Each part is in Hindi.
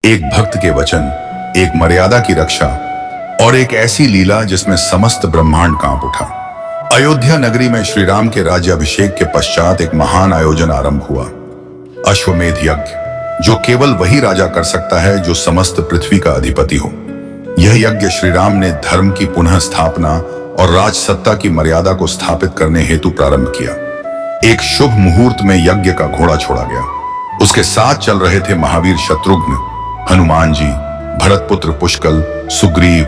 एक भक्त के वचन, एक मर्यादा की रक्षा और एक ऐसी लीला जिसमें समस्त ब्रह्मांड कांप उठा। अयोध्या नगरी में श्री राम के राज्याभिषेक के पश्चात एक महान आयोजन आरंभ हुआ, अश्वमेध यज्ञ, जो केवल वही राजा कर सकता है जो समस्त पृथ्वी का अधिपति हो। यह यज्ञ श्री राम ने धर्म की पुनः स्थापना और राजसत्ता की मर्यादा को स्थापित करने हेतु प्रारंभ किया। एक शुभ मुहूर्त में यज्ञ का घोड़ा छोड़ा गया। उसके साथ चल रहे थे महावीर शत्रुघ्न, हनुमान जी, भरतपुत्र पुष्कल, सुग्रीव,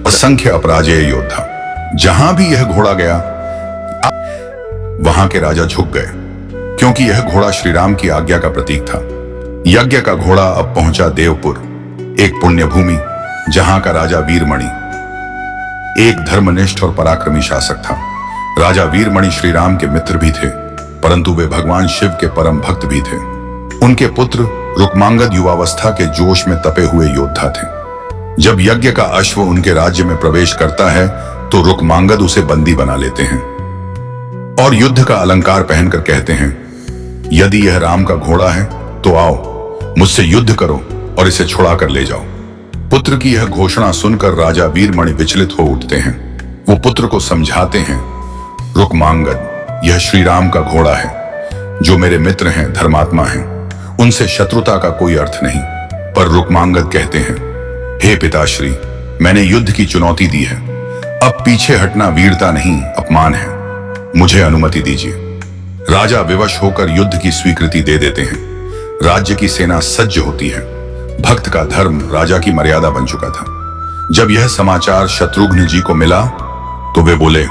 असंख्य अपराजेय योद्धा। जहां भी यह घोड़ा गया वहां के राजा झुक गए, क्योंकि यह घोड़ा श्री राम की आज्ञा का प्रतीक था। यज्ञ का घोड़ा अब पहुंचा देवपुर, एक पुण्य भूमि जहां का राजा वीरमणि एक धर्मनिष्ठ और पराक्रमी शासक था। राजा वीरमणि श्री राम के मित्र भी थे, परंतु वे भगवान शिव के परम भक्त भी थे। उनके पुत्र रुक्मांगद युवावस्था के जोश में तपे हुए योद्धा थे। जब यज्ञ का अश्व उनके राज्य में प्रवेश करता है तो रुक्मांगद उसे बंदी बना लेते हैं और युद्ध का अलंकार पहनकर कहते हैं, यदि यह राम का घोड़ा है तो आओ, मुझसे युद्ध करो और इसे छुड़ा कर ले जाओ। पुत्र की यह घोषणा सुनकर राजा वीरमणि विचलित हो उठते हैं। वो पुत्र को समझाते हैं, रुक्मांगद, यह श्री राम का घोड़ा है, जो मेरे मित्र हैं, धर्मात्मा हैं, उनसे शत्रुता का कोई अर्थ नहीं। पर रुक्मांगद कहते हैं, हे पिताश्री, मैंने युद्ध की चुनौती दी है, अब पीछे हटना वीरता नहीं, अपमान है, मुझे अनुमति दीजिए। राजा विवश होकर युद्ध की स्वीकृति दे देते हैं। राज्य की सेना सज्ज होती है। भक्त का धर्म राजा की मर्यादा बन चुका था। जब यह समाचार शत्रुघ्न जी को मिला तो वे बोले,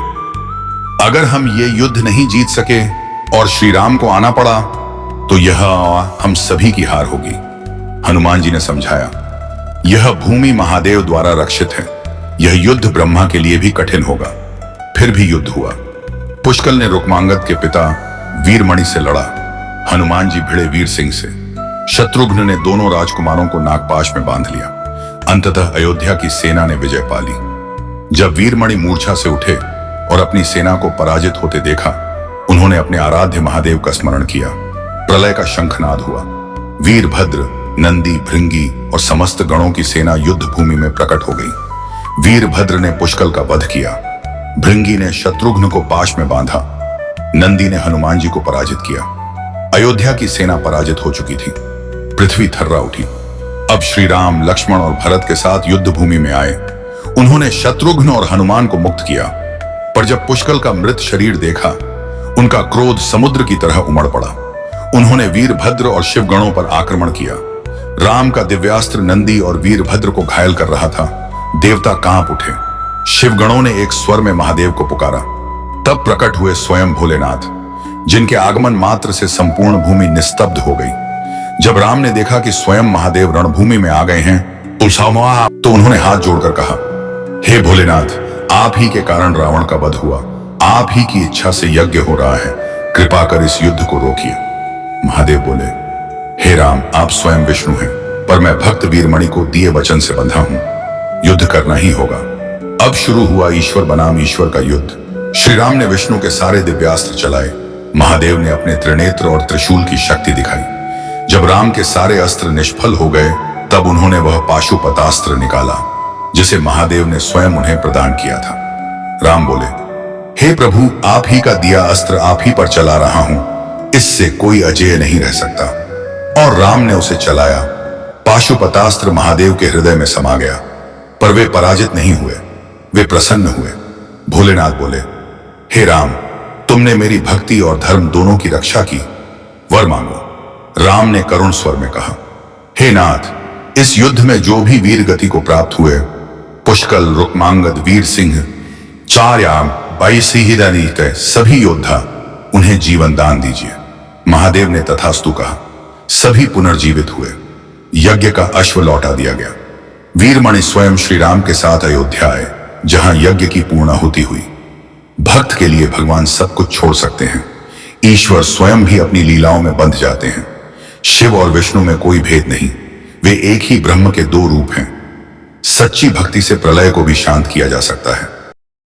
अगर हम ये युद्ध नहीं जीत सके और श्री राम को आना पड़ा तो यह हम सभी की हार होगी। हनुमान जी ने समझाया, यह भूमि महादेव द्वारा रक्षित है, यह युद्ध ब्रह्मा के लिए भी कठिन होगा। फिर भी युद्ध हुआ। पुष्कल ने रुक्मांगद के पिता वीरमणि से लड़ा, हनुमान जी भिड़े वीर सिंह से। शत्रुघ्न ने दोनों राजकुमारों को नागपाश में बांध लिया। अंततः अयोध्या की सेना ने विजय पा ली। जब वीरमणि मूर्छा से उठे और अपनी सेना को पराजित होते देखा, उन्होंने अपने आराध्य महादेव का स्मरण किया। प्रलय का शंखनाद हुआ। वीरभद्र, नंदी, भृंगी और समस्त गणों की सेना युद्ध भूमि में प्रकट हो गई। वीरभद्र ने पुष्कल का वध किया, भृंगी ने शत्रुघ्न को पाश में बांधा, नंदी ने हनुमान जी को पराजित किया। अयोध्या की सेना पराजित हो चुकी थी। पृथ्वी थर्रा उठी। अब श्री राम, लक्ष्मण और भरत के साथ युद्ध भूमि में आए। उन्होंने शत्रुघ्न और हनुमान को मुक्त किया, पर जब पुष्कल का मृत शरीर देखा, उनका क्रोध समुद्र की तरह उमड़ पड़ा। उन्होंने वीरभद्र और शिवगणों पर आक्रमण किया। राम का दिव्यास्त्र नंदी और वीरभद्र को घायल कर रहा था। देवता कांप उठे। शिवगणों ने एक स्वर में महादेव को पुकारा। तब प्रकट हुए स्वयं भोलेनाथ, जिनके आगमन मात्र से संपूर्ण भूमि निस्तब्ध हो गई। जब राम ने देखा कि स्वयं महादेव रणभूमि में आ गए हैं तो उन्होंने हाथ जोड़कर कहा, हे भोलेनाथ, आप ही के कारण रावण का वध हुआ, आप ही की इच्छा से यज्ञ हो रहा है, कृपा कर इस युद्ध को रोकिए। महादेव बोले, हे राम, आप स्वयं विष्णु हैं, पर मैं भक्त वीरमणि को दिए वचन से बंधा हूं, युद्ध करना ही होगा। अब शुरू हुआ ईश्वर बनाम ईश्वर का युद्ध। श्री राम ने विष्णु के सारे दिव्यास्त्र चलाए, महादेव ने अपने त्रिनेत्र और त्रिशूल की शक्ति दिखाई। जब राम के सारे अस्त्र निष्फल हो गए, तब उन्होंने वह पाशुपतास्त्र निकाला, जिसे महादेव ने स्वयं उन्हें प्रदान किया था। राम बोले, हे प्रभु, आप ही का दिया अस्त्र आप ही पर चला रहा हूं, इससे कोई अजेय नहीं रह सकता। और राम ने उसे चलाया। पाशुपतास्त्र महादेव के हृदय में समा गया, पर वे पराजित नहीं हुए, वे प्रसन्न हुए। भोलेनाथ बोले, हे राम, तुमने मेरी भक्ति और धर्म दोनों की रक्षा की, वर मांगो। राम ने करुण स्वर में कहा, हे नाथ, इस युद्ध में जो भी वीर गति को प्राप्त हुए, पुष्कल, रुक्मांगद, वीर सिंह, चार्याम, 22 सभी योद्धा, उन्हें जीवन दान दीजिए। महादेव ने तथास्तु कहा। सभी पुनर्जीवित हुए। यज्ञ का अश्व लौटा दिया गया। वीरमणि स्वयं श्री राम के साथ अयोध्या आए, जहां यज्ञ की पूर्णाहुति हुई। भक्त के लिए भगवान सब कुछ छोड़ सकते हैं। ईश्वर स्वयं भी अपनी लीलाओं में बंध जाते हैं। शिव और विष्णु में कोई भेद नहीं, वे एक ही ब्रह्म के दो रूप हैं। सच्ची भक्ति से प्रलय को भी शांत किया जा सकता है।